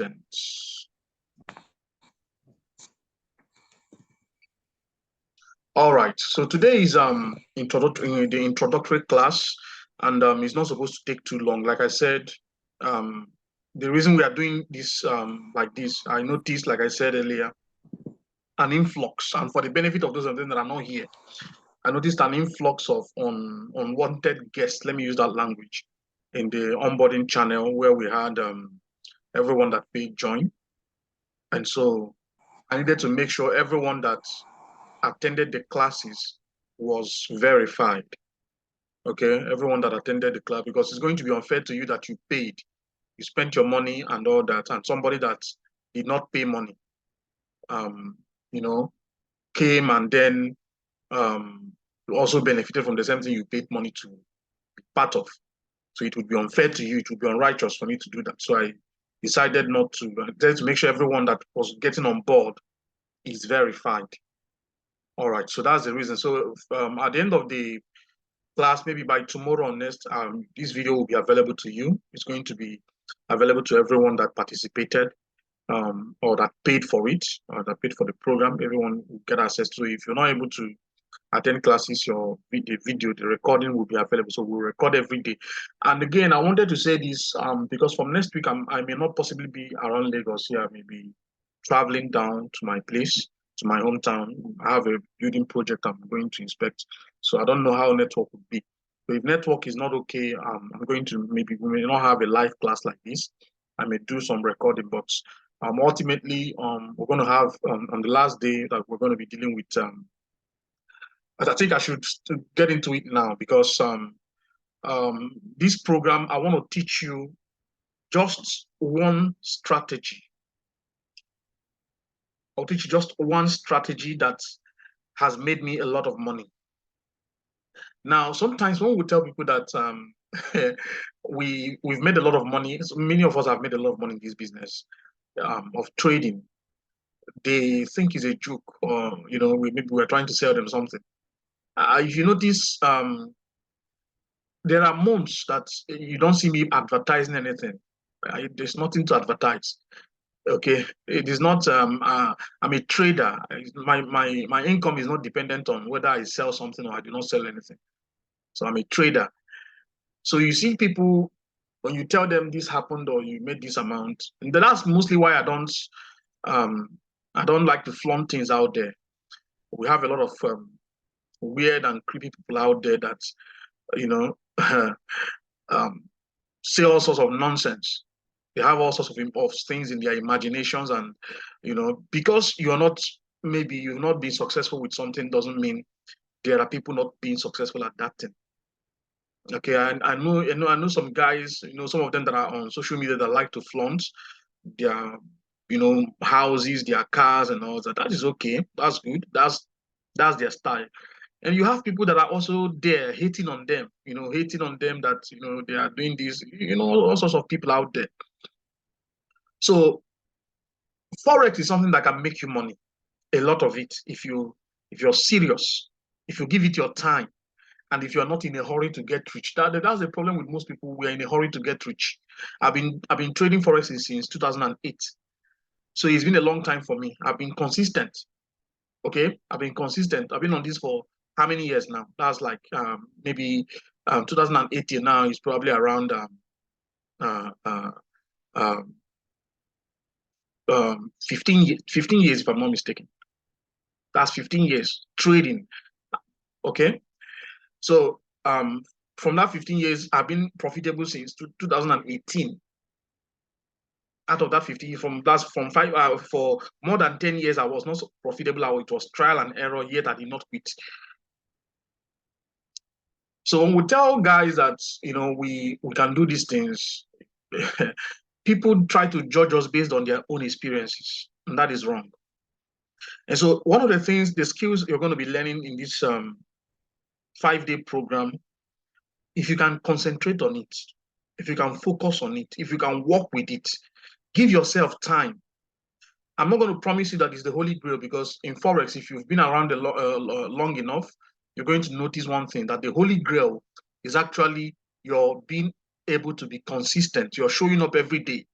consistent. All right, so today is the introductory class, and it's not supposed to take too long. Like I said, the reason we are doing this like this, I noticed, like I said earlier, an influx, and for the benefit of those of them that are not here, I noticed an influx of unwanted guests. Let me use that language in the onboarding channel where we had everyone that paid join, and so I needed to make sure everyone that attended the classes was verified. Okay, everyone that attended the class, because it's going to be unfair to you that you paid, you spent your money and all that, and somebody that did not pay money, um, you know, came and then also benefited from the same thing you paid money to be part of. So it would be unfair to you. It would be unrighteous for me to do that. So I decided not to. To make sure everyone that was getting on board is verified. All right. So that's the reason. So at the end of the class, maybe by tomorrow or next, this video will be available to you. It's going to be available to everyone that participated or that paid for it, or that paid for the program. Everyone will get access to it. If you're not able to attend classes, the recording will be available. So we'll record every day. And again, I wanted to say this because from next week, I may not possibly be around Lagos here. I may be traveling down to my place, to my hometown. I have a building project I'm going to inspect. So I don't know how network would be. So if network is not okay, I'm going to we may not have a live class like this. I may do some recording, but ultimately, we're going to have on the last day that we're going to be dealing with but I think I should get into it now because this program, I want to teach you just one strategy. I'll teach you just one strategy that has made me a lot of money. Now, sometimes when we tell people that we've made a lot of money, so many of us have made a lot of money in this business of trading, they think it's a joke, or maybe we're trying to sell them something. If you notice, there are months that you don't see me advertising anything. There's nothing to advertise. Okay, it is not. I'm a trader. My income is not dependent on whether I sell something or I do not sell anything. So I'm a trader. So you see people when you tell them this happened or you made this amount, and that's mostly why I don't like to flaunt things out there. We have a lot of weird and creepy people out there that you know say all sorts of nonsense. They have all sorts of things in their imaginations, and because maybe you've not been successful with something doesn't mean there are people not being successful at that thing. Okay, I know some guys, some of them that are on social media that like to flaunt their houses, their cars and all that. That is okay. That's good. That's their style. And you have people that are also there hating on them, hating on them that they are doing this, all sorts of people out there. So Forex is something that can make you money, a lot of it, if you're serious, if you give it your time, and if you're not in a hurry to get rich. That's the problem with most people. We're in a hurry to get rich. I've been trading Forex since 2008. So it's been a long time for me. I've been consistent. Okay, I've been consistent. I've been on this for how many years now? That's like maybe 2018 now is probably around uh, uh, um, 15 years, if I'm not mistaken. That's 15 years trading. Okay, so from that 15 years, I've been profitable since 2018. Out of that 50, from five for more than 10 years, I was not profitable. It was trial and error, yet I did not quit. So when we tell guys that we can do these things, people try to judge us based on their own experiences, and that is wrong. And so one of the skills you're going to be learning in this 5-day program, if you can concentrate on it, if you can focus on it, if you can work with it, give yourself time. I'm not going to promise you that it's the Holy Grail, because in Forex, if you've been around long enough, you're going to notice one thing, that the Holy Grail is actually your being able to be consistent. You're showing up every day.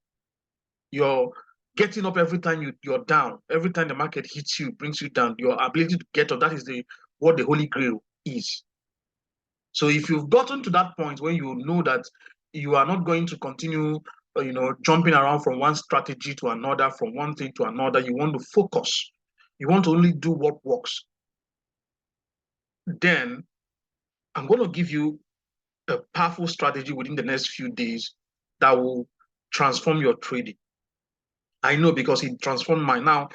You're getting up every time you're down. Every time the market hits you, brings you down. Your ability to get up, that is what the Holy Grail is. So if you've gotten to that point where you know that you are not going to continue, jumping around from one strategy to another, from one thing to another, you want to focus. You want to only do what works. Then I'm going to give you a powerful strategy within the next few days that will transform your trading. I know because it transformed mine. Now,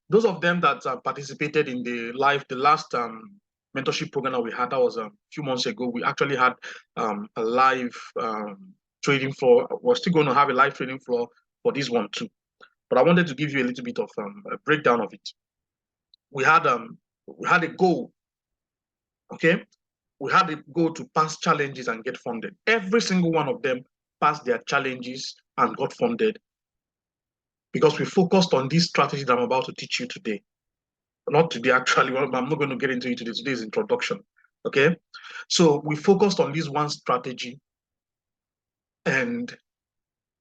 those of them that participated in the last mentorship program that we had, that was a few months ago. We actually had a live trading floor. We're still going to have a live trading floor for this one too. But I wanted to give you a little bit of a breakdown of it. We had a goal, okay? We had a goal to pass challenges and get funded. Every single one of them passed their challenges and got funded because we focused on this strategy that I'm about to teach you today. Not today, actually. I'm not going to get into it today. Today's introduction. Okay. So we focused on this one strategy, and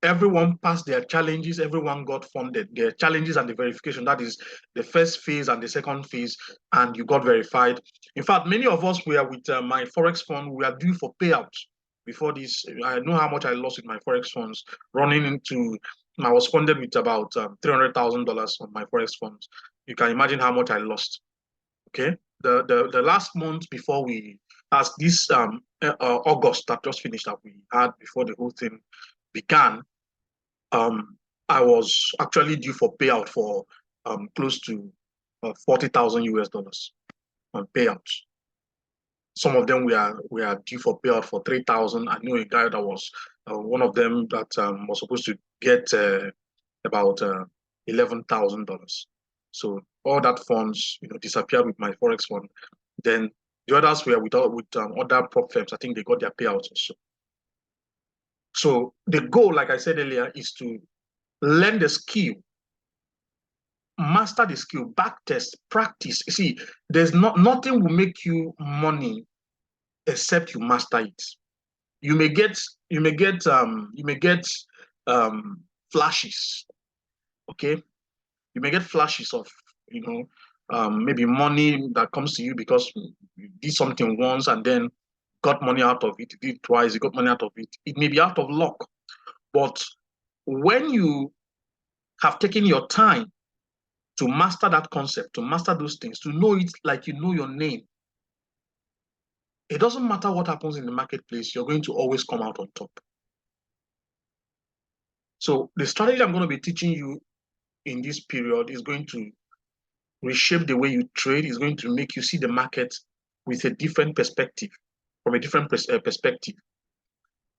everyone passed their challenges. Everyone got funded. Their challenges and the verification. That is the first phase and the second phase, and you got verified. In fact, many of us were with my Forex fund. We are due for payouts before this. I know how much I lost with my Forex funds running into. I was funded with about $300,000 on my Forex funds. You can imagine how much I lost. Okay, the last month before we, as this August that just finished that we had before the whole thing began, I was actually due for payout for close to 40,000 US dollars on payouts. Some of them we are due for payout for 3,000. I know a guy that was one of them that was supposed to get about $11,000. So all that funds, disappeared with my Forex fund. Then the others were with other prop firms. I think they got their payouts also. So the goal, like I said earlier, is to learn the skill, master the skill, back test, practice. You see, there's nothing will make you money except you master it. You may get flashes, okay? You may get flashes of, maybe money that comes to you because you did something once and then got money out of it. You did it twice, you got money out of it. It may be out of luck. But when you have taken your time to master that concept, to master those things, to know it like you know your name, it doesn't matter what happens in the marketplace, you're going to always come out on top. So the strategy I'm going to be teaching you in this period is going to reshape the way you trade, is going to make you see the market with a different perspective, from a different perspective.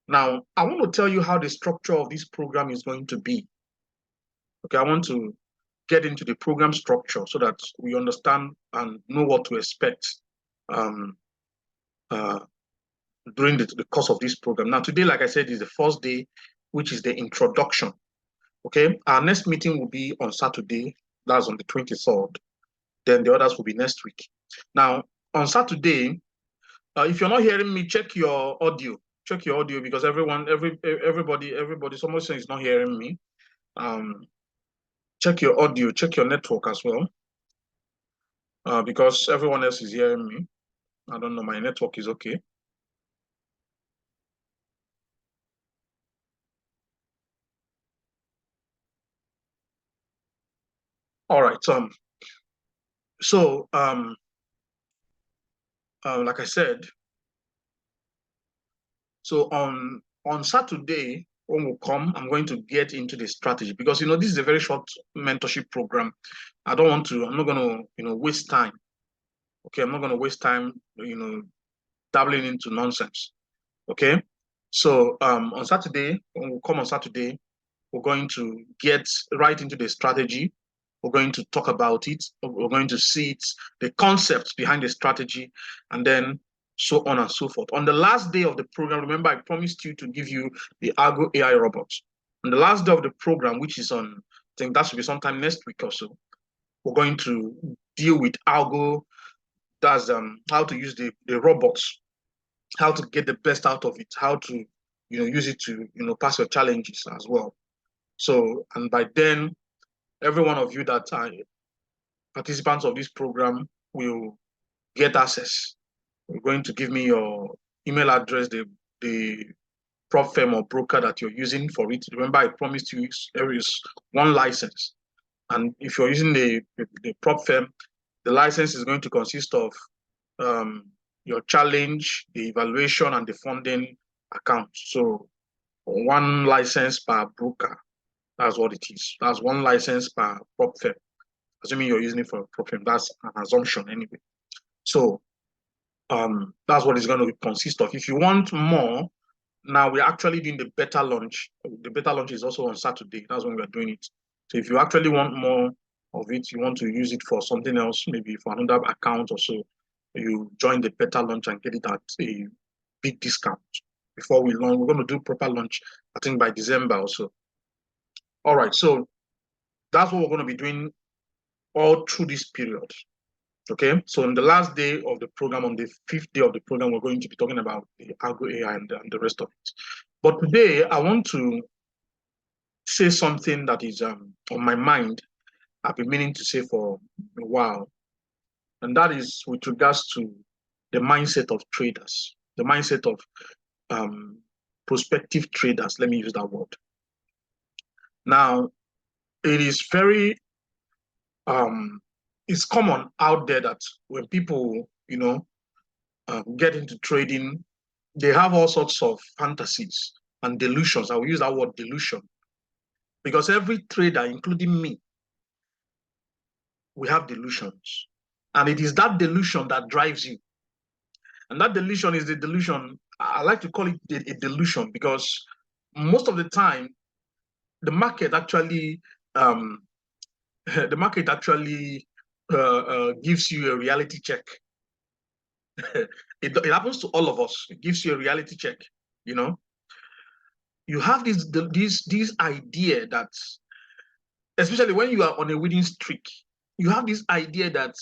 Now, I want to tell you how the structure of this program is going to be. Okay, I want to get into the program structure so that we understand and know what to expect during the course of this program. Now, today, like I said, is the first day, which is the introduction. Okay, our next meeting will be on Saturday, that's on the 23rd. Then the others will be next week. Now, on Saturday, if you're not hearing me, check your audio. Check your audio because everybody, someone is not hearing me. Check your audio, check your network as well. Because everyone else is hearing me. I don't know, my network is okay. All right. So like I said, so on Saturday when we come, I'm going to get into the strategy because this is a very short mentorship program. I'm not going to waste time. Okay, I'm not going to waste time, dabbling into nonsense. Okay, so on Saturday when we come on Saturday, we're going to get right into the strategy. We're going to talk about it. We're going to see it, the concepts behind the strategy, and then so on and so forth. On the last day of the program, remember I promised you to give you the Algo AI robots. On the last day of the program, which is on, I think that should be sometime next week or so, we're going to deal with Algo. That's how to use the robots, how to get the best out of it, how to use it to pass your challenges as well. So, and by then, every one of you that are participants of this program will get access. You're going to give me your email address, the prop firm or broker that you're using for it. Remember, I promised you there is one license. And if you're using the prop firm, the license is going to consist of um, your challenge, the evaluation, and the funding account. So one license per broker. That's what it is. That's one license per prop firm. Assuming you're using it for a prop firm, that's an assumption anyway. So that's what it's going to consist of. If you want more, now we're actually doing the beta launch. The beta launch is also on Saturday. That's when we're doing it. So if you actually want more of it, you want to use it for something else, maybe for another account or so, you join the beta launch and get it at a big discount. Before we launch, we're going to do proper launch, I think by December or so. All right, so that's what we're going to be doing all through this period. Okay, so on the last day of the program, on the 5th day of the program, we're going to be talking about the Algo AI and the rest of it. But today, I want to say something that is on my mind. I've been meaning to say for a while, and that is with regards to the mindset of traders, the mindset of prospective traders. Let me use that word. Now, it is very it's common out there that when people, get into trading, they have all sorts of fantasies and delusions. I will use that word delusion because every trader, including me, we have delusions. And it is that delusion that drives you. And that delusion is the delusion, I like to call it a delusion because most of the time, the market actually, um, the market actually gives you a reality check. It happens to all of us. It gives you a reality check, you know. You have this idea that, especially when you are on a winning streak, you have this idea that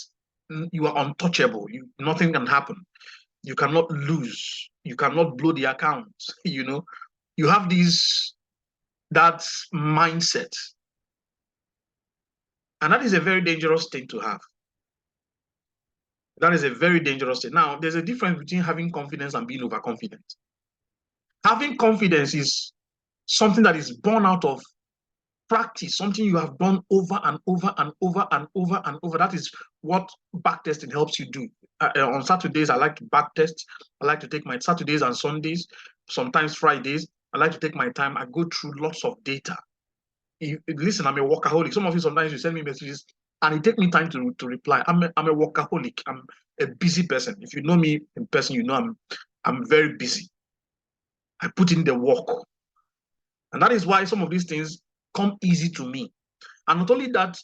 you are untouchable. Nothing can happen. You cannot lose. You cannot blow the account. You have that mindset, and that is a very dangerous thing to have. That is a very dangerous thing. Now, there's a difference between having confidence and being overconfident. Having confidence is something that is born out of practice, something you have done over and over and over and over and over. That is what backtesting helps you do. On Saturdays, I like to backtest. I like to take my Saturdays and Sundays, sometimes Fridays. I like to take my time. I go through lots of data. Listen, I'm a workaholic. Some of you sometimes you send me messages and it takes me time to reply. I'm a workaholic. I'm a busy person. If you know me in person, you know I'm very busy. I put in the work. And that is why some of these things come easy to me. And not only that,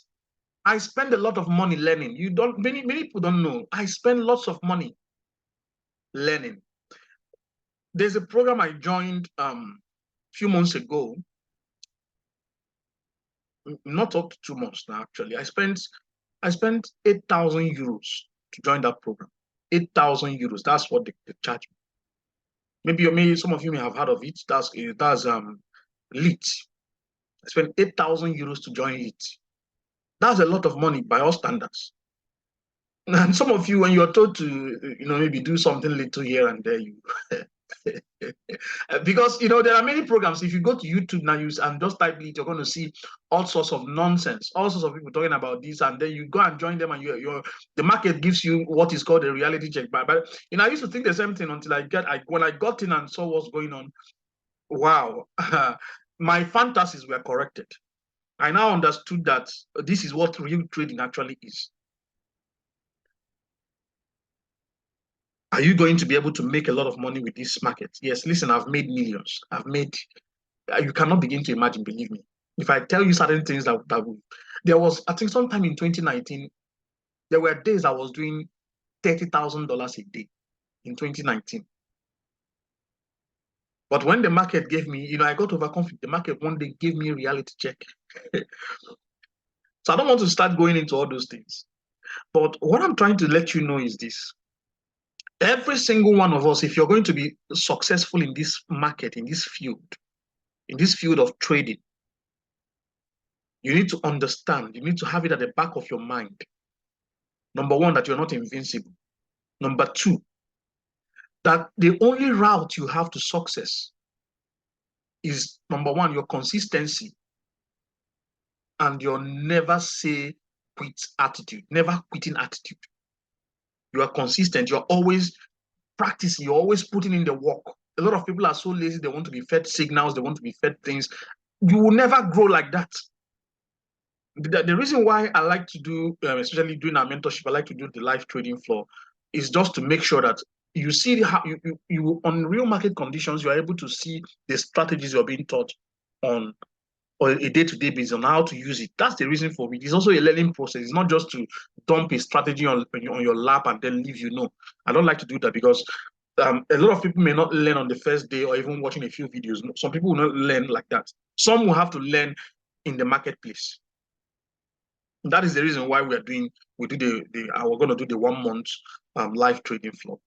I spend a lot of money learning. Many people don't know. I spend lots of money learning. There's a program I joined a few months ago, not up to 2 months now, actually. I spent 8,000 euros to join that program. 8,000 euros. That's what they charge me. Maybe some of you may have heard of it. That's LEAT. I spent 8,000 euros to join it. That's a lot of money by all standards. And some of you, when you're told to, maybe do something little here and there, you because there are many programs. If you go to YouTube now and just type it, you're going to see all sorts of nonsense, all sorts of people talking about this, and then you go and join them, and the market gives you what is called a reality check. But I used to think the same thing until when I got in and saw what's going on. Wow, my fantasies were corrected. I now understood that this is what real trading actually is. Are you going to be able to make a lot of money with this market? Yes, listen, I've made millions. You cannot begin to imagine, believe me. If I tell you certain things there was, I think sometime in 2019, there were days I was doing $30,000 a day in 2019. But when the market gave me, I got overconfident. The market one day gave me a reality check. So I don't want to start going into all those things. But what I'm trying to let you know is this. Every single one of us, if you're going to be successful in this market, in this field of trading, You need to understand, you need to have it at the back of your mind. Number one, that you're not invincible. Number two, that the only route you have to success is, number one, your consistency and your never say quit attitude, never quitting attitude. You are consistent, you're always practicing, you're always putting in the work. A lot of people are so lazy, they want to be fed signals, they want to be fed things. You will never grow like that. The reason why I like to do, especially during our mentorship, I like to do the live trading floor, is just to make sure that you see how you on real market conditions, you are able to see the strategies you're being taught on or a day-to-day basis on how to use it. That's the reason for it. It's also a learning process. It's not just to dump a strategy on your lap and then leave you. No, I don't like to do that because a lot of people may not learn on the first day or even watching a few videos. Some people will not learn like that. Some will have to learn in the marketplace. That is the reason why we're going to do the 1 month live trading floor.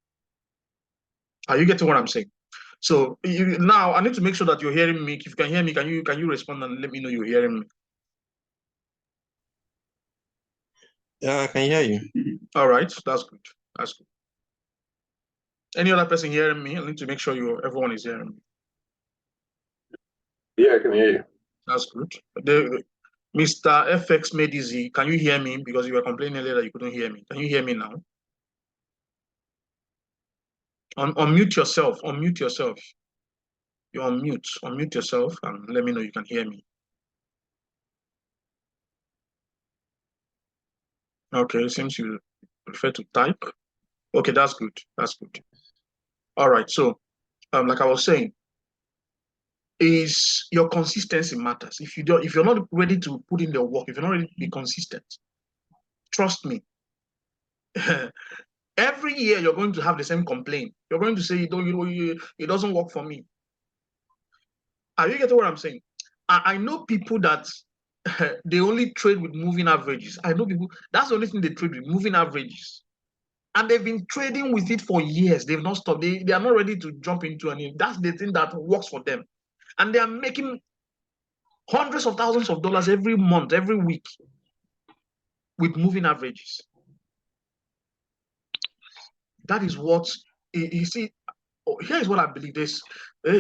Are you getting what I'm saying? So now I need to make sure that you're hearing me. If you can hear me, can you respond and let me know you're hearing me? Yeah, I can hear you. All right, that's good. That's good. Any other person hearing me? I need to make sure everyone is hearing me. Yeah, I can hear you. That's good. Mr. FX made easy. Can you hear me? Because you were complaining earlier that you couldn't hear me. Can you hear me now? Unmute yourself. Unmute yourself. You're on mute. Unmute yourself and let me know you can hear me. Okay, it seems you prefer to type. Okay, that's good. That's good. All right. So, like I was saying, is your consistency matters. If you're not ready to put in the work, if you're not ready to be consistent, trust me. Every year you're going to have the same complaint. You're going to say, it doesn't work for me. Are you getting what I'm saying? I know people that they only trade with moving averages. I know people, that's the only thing they trade with, moving averages. And they've been trading with it for years. They've not stopped. They are not ready to jump into any. That's the thing that works for them. And they are making hundreds of thousands of dollars every month, every week with moving averages. That is what you see. Here is what I believe.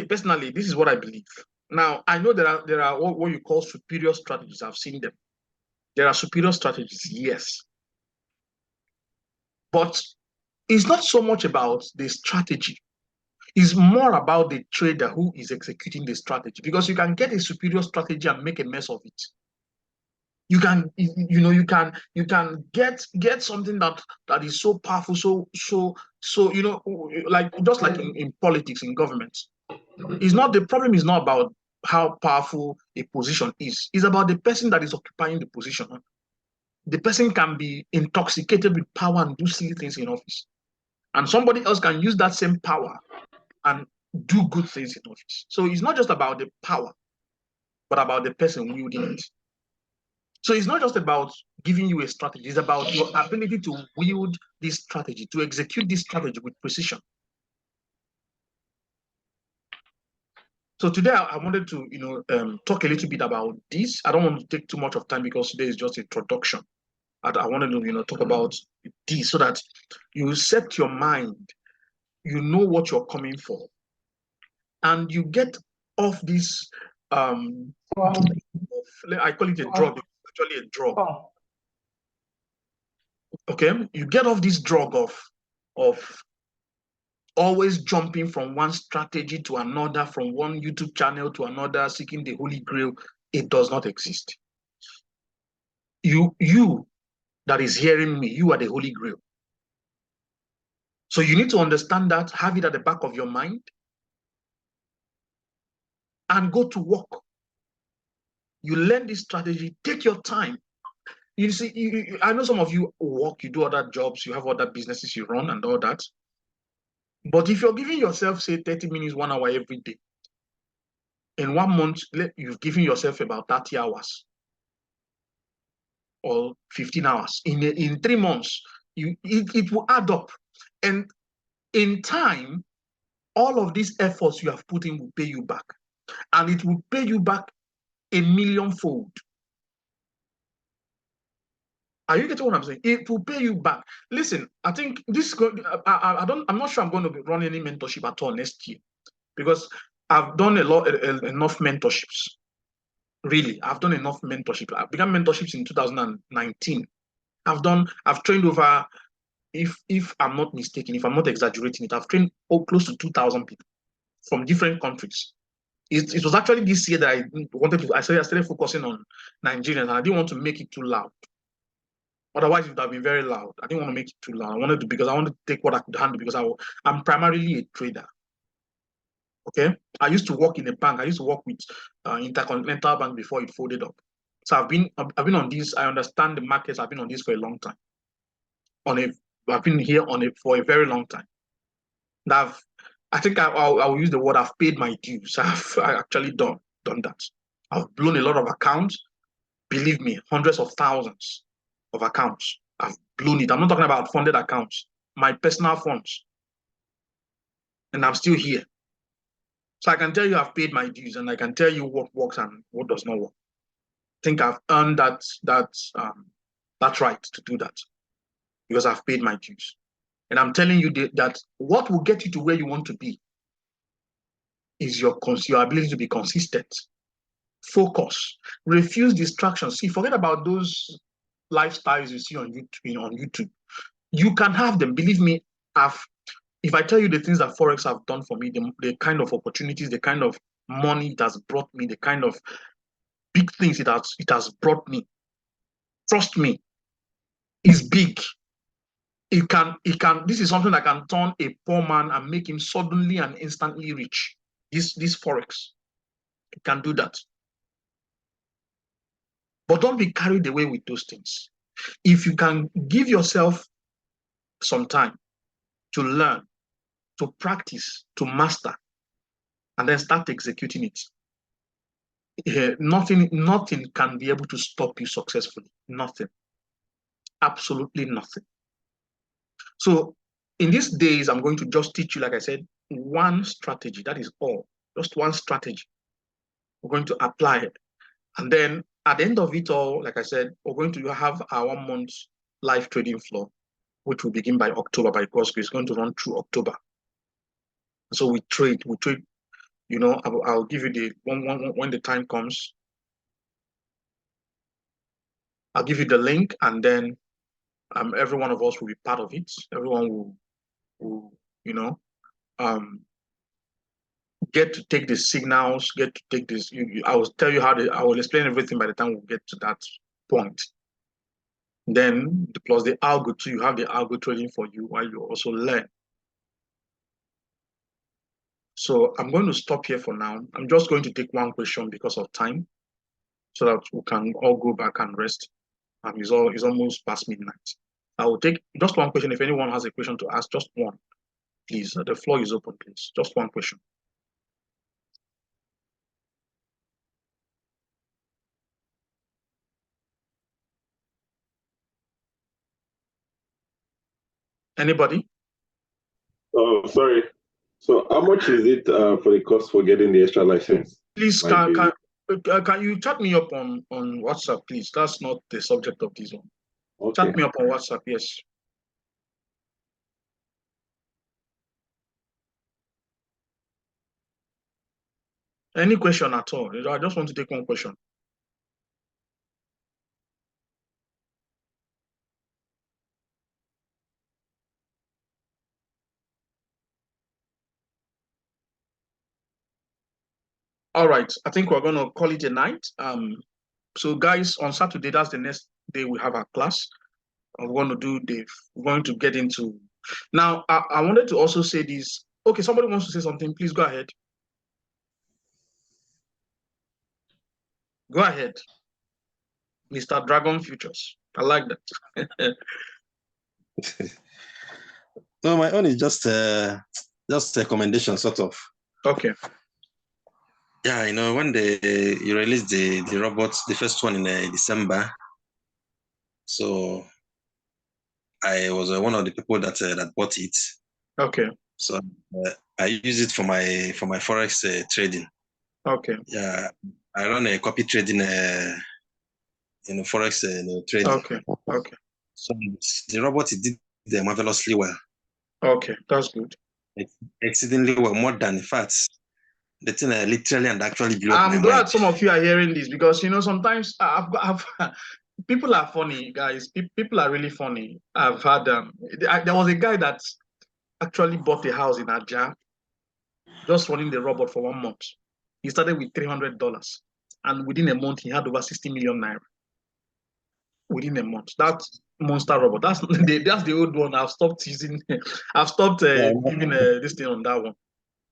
Personally, this is what I believe. Now, I know there are what you call superior strategies. I've seen them. There are superior strategies, yes. But it's not so much about the strategy. It's more about the trader who is executing the strategy, because you can get a superior strategy and make a mess of it. You can, you can get something that is so powerful, so like just like in politics, in government. It's not, the problem is not about how powerful a position is. It's about the person that is occupying the position. The person can be intoxicated with power and do silly things in office. And somebody else can use that same power and do good things in office. So it's not just about the power, but about the person wielding it. So it's not just about giving you a strategy, it's about your ability to wield this strategy, to execute this strategy with precision. So today I wanted to talk a little bit about this. I don't want to take too much of time because today is just introduction. I wanted to talk about this so that you set your mind, you know what you're coming for, and you get off this I call it a drug. It's actually a drug. Okay, you get off this drug of always jumping from one strategy to another, from one YouTube channel to another, seeking the holy grail. It does not exist. You that is hearing me, you are the holy grail. So you need to understand that, have it at the back of your mind, and go to work. You learn this strategy, take your time. You see, I know some of you work, you do other jobs, you have other businesses you run and all that. But if you're giving yourself, say, 30 minutes, 1 hour every day, in 1 month, you've given yourself about 30 hours or 15 hours. In 3 months, it will add up. And in time, all of these efforts you have put in will pay you back. And it will pay you back a millionfold. Are you getting what I'm saying? It will pay you back. Listen, I think this. I'm not sure I'm going to be running any mentorship at all next year because I've done enough mentorships. Really, I've done enough mentorship. I began mentorships in 2019. I've trained over, if I'm not mistaken, if I'm not exaggerating it, I've trained close to 2,000 people from different countries. It was actually this year that I started focusing on Nigerians, and I didn't want to make it too loud. Otherwise, it would have been very loud. I didn't want to make it too loud. Because I wanted to take what I could handle because I'm primarily a trader. Okay, I used to work in a bank. I used to work with Intercontinental Bank before it folded up. So I've been on this. I understand the markets. I've been on this for a long time. I've been here on it for a very long time. And I think I'll use the word I've paid my dues. I actually done that. I've blown a lot of accounts. Believe me, hundreds of thousands of accounts. I've blown it. I'm not talking about funded accounts, my personal funds. And I'm still here. So I can tell you I've paid my dues, and I can tell you what works and what does not work. I think I've earned that right to do that because I've paid my dues. And I'm telling you that what will get you to where you want to be is your ability to be consistent. Focus. Refuse distractions. See, forget about those lifestyles you see on YouTube. You can have them. Believe me, if I tell you the things that Forex have done for me, the kind of opportunities, the kind of money it has brought me, the kind of big things it has brought me, trust me, is big. This is something that can turn a poor man and make him suddenly and instantly rich. This Forex, it can do that. But don't be carried away with those things. If you can give yourself some time to learn, to practice, to master, and then start executing it, nothing can be able to stop you successfully. Nothing. Absolutely nothing. So in these days, I'm going to just teach you, like I said, one strategy. That is all. Just one strategy. We're going to apply it. And then at the end of it all, like I said, we're going to have our 1 month live trading floor, which will begin by October by God's grace. It's going to run through October. So we trade, you know, I'll give you the when the time comes, I'll give you the link, and then every one of us will be part of it. Everyone will you know, get to take the signals, get to take this. I will tell you I will explain everything by the time we get to that point. Then plus the algo too, you have the algo trading for you while you also learn. So I'm going to stop here for now. I'm just going to take one question because of time, so that we can all go back and rest. It's almost past midnight. I will take just one question. If anyone has a question to ask, just one, please. The floor is open, please. Just one question. Anybody? Oh, sorry. So how much is it for the cost for getting the extra license? Please, can you chat me up on WhatsApp, please? That's not the subject of this one. Okay. Chat me up on WhatsApp, yes. Any question at all? I just want to take one question. All right, I think we're going to call it a night. So guys, on Saturday, that's the next day we have our class. We're going to get into. Now, I wanted to also say this. Okay, somebody wants to say something. Please go ahead. Go ahead, Mr. Dragon Futures. I like that. No, my own is just a recommendation, sort of. Okay. Yeah, you know, when you released the robots, the first one in December, so I was one of the people that bought it. Okay. So I use it for my forex trading. Okay. Yeah, I run a copy trading forex trading. Okay. Okay. So the robot did marvelously well. Okay, that's good. Exceedingly well, more than, in fact, the thing literally and actually blew up my I'm glad mind. some of you are hearing this because sometimes people are funny, guys. People are really funny. I've had there was a guy that actually bought a house in Aja, just running the robot for 1 month. He started with $300, and within a month he had over 60 million naira. Within a month, that monster robot. That's the old one. I've stopped using. I've stopped giving this thing on that one.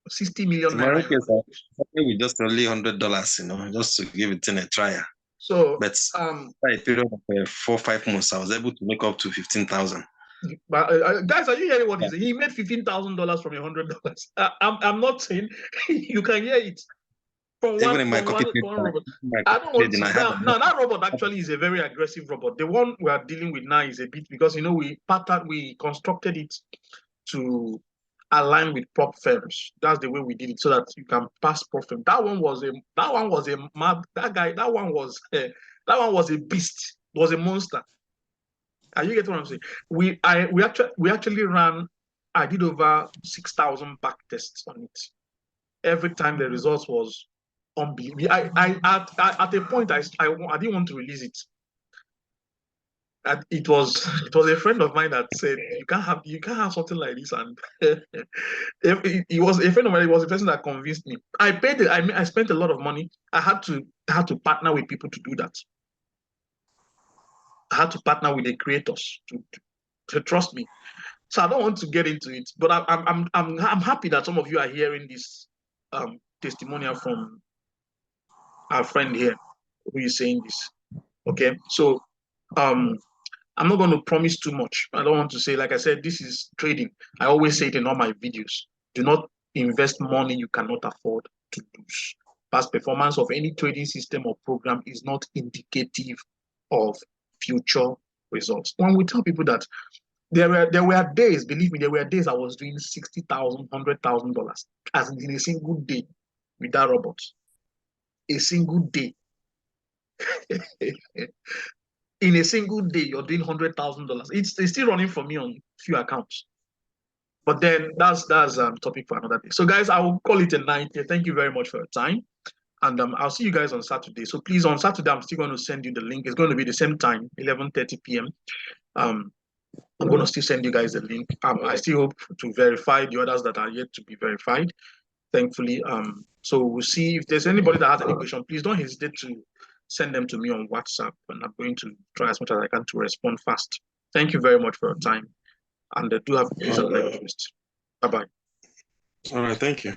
60 million In my own naira. case, I started with just only $100, just to give it a try. So But by a period of 4 or 5 months, I was able to make up to 15,000. But guys, are you hearing what he said? He made $15,000 from $100. I'm not saying you can hear it from Even in my one robot. I don't want to. Now that robot actually is a very aggressive robot. The one we are dealing with now is a bit because we constructed it to align with prop firms. That's the way we did it so that you can pass prop firm. That one was a mad that guy. That one was a beast. It was a monster. Are you getting what I'm saying? We actually ran. I did over 6,000 back tests on it. Every time the results was unbelievable. At a point I didn't want to release it. And it was a friend of mine that said you can't have something like this, and it was a friend of mine. It was the person that convinced me. I paid it. I spent a lot of money. I had to partner with people to do that. I had to partner with the creators to trust me. So I don't want to get into it, but I'm happy that some of you are hearing this testimonial from our friend here who is saying this. Okay, so I'm not going to promise too much. I don't want to say, like I said, this is trading. I always say it in all my videos. Do not invest money you cannot afford to lose. Past performance of any trading system or program is not indicative of future results. When we tell people that there were days, believe me, there were days I was doing $60,000, $100,000 as in a single day with that robot. A single day. In a single day, you're doing $100,000. It's still running for me on few accounts. But then that's topic for another day. So guys, I will call it a night. Thank you very much for your time. And I'll see you guys on Saturday. So please, on Saturday, I'm still going to send you the link. It's going to be the same time, 11:30 p.m. I'm going to still send you guys the link. I still hope to verify the others that are yet to be verified, thankfully. So we'll see if there's anybody that has any question. Please don't hesitate to send them to me on WhatsApp, and I'm going to try as much as I can to respond fast. Thank you very much for your time, and do have a pleasant night. Bye-bye. All right, thank you.